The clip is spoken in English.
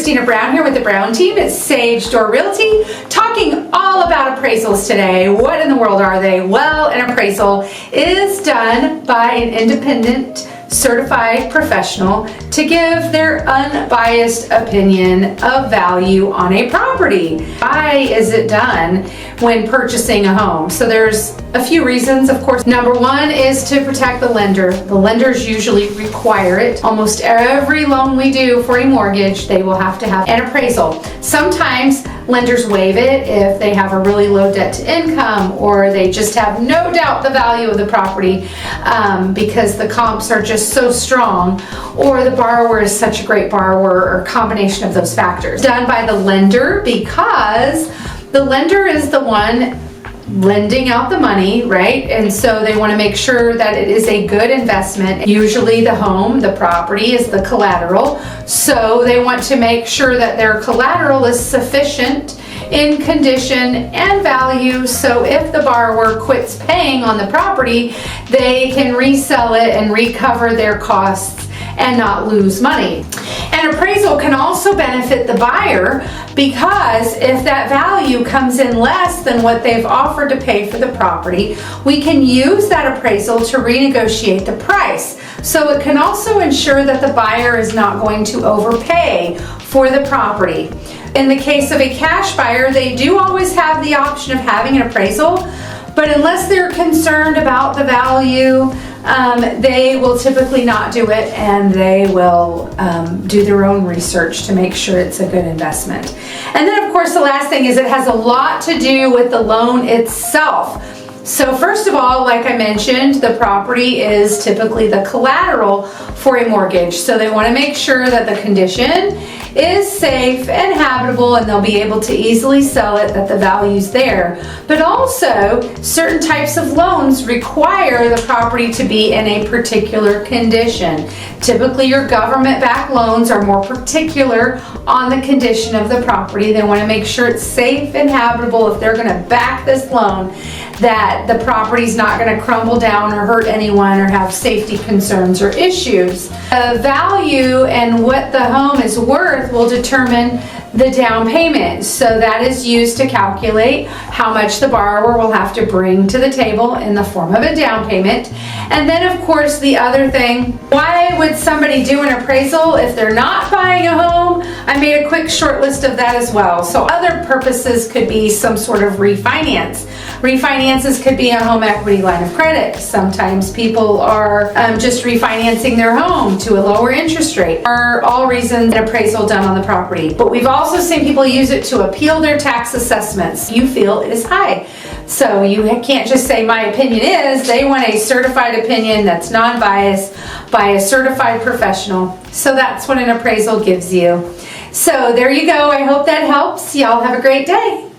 Christina Brown here with the Brown team at Sage Door Realty, talking all about appraisals today. What in the world are they? Well, an appraisal is done by an independent certified professional to give their unbiased opinion of value on a property. Why is it done when purchasing a home? So there's a few reasons, of course. Number one is to protect the lender. The lenders usually require it. Almost every loan we do for a mortgage, they will have to have an appraisal. Sometimes lenders waive it if they have a really low debt to income, or they just have no doubt the value of the property because the comps are just so strong, or the borrower is such a great borrower, or a combination of those factors. Done by the lender because the lender is the one lending out the money, right? And so they want to make sure that it is a good investment. Usually the home, the property, is the collateral. So they want to make sure that their collateral is sufficient in condition and value, so if the borrower quits paying on the property, they can resell it and recover their costs and not lose money. An appraisal can also benefit the buyer because if that value comes in less than what they've offered to pay for the property, we can use that appraisal to renegotiate the price. So it can also ensure that the buyer is not going to overpay for the property. In the case of a cash buyer, they do always have the option of having an appraisal, but unless they're concerned about the value, they will typically not do it, and they will do their own research to make sure it's a good investment. And then, of course, the last thing is it has a lot to do with the loan itself. So first of all, like I mentioned, the property is typically the collateral for a mortgage. So they want to make sure that the condition is safe and habitable, and they'll be able to easily sell it, that the value's there. But also, certain types of loans require the property to be in a particular condition. Typically, your government-backed loans are more particular on the condition of the property. They want to make sure it's safe and habitable if they're going to back this loan, that the property's not going to crumble down or hurt anyone or have safety concerns or issues. The value and what the home is worth will determine the down payment. So that is used to calculate how much the borrower will have to bring to the table in the form of a down payment. And then, of course, the other thing, why would somebody do an appraisal if they're not buying a home? I made a quick short list of that as well. So other purposes could be some sort of refinance. Refinances could be a home equity line of credit. Sometimes people are just refinancing their home to a lower interest rate, or all reasons an appraisal done on the property. But we've also seen people use it to appeal their tax assessments you feel is high. So you can't just say my opinion is. They want a certified opinion that's non-biased by a certified professional. So that's what an appraisal gives you. So there you go. I hope that helps. Y'all have a great day.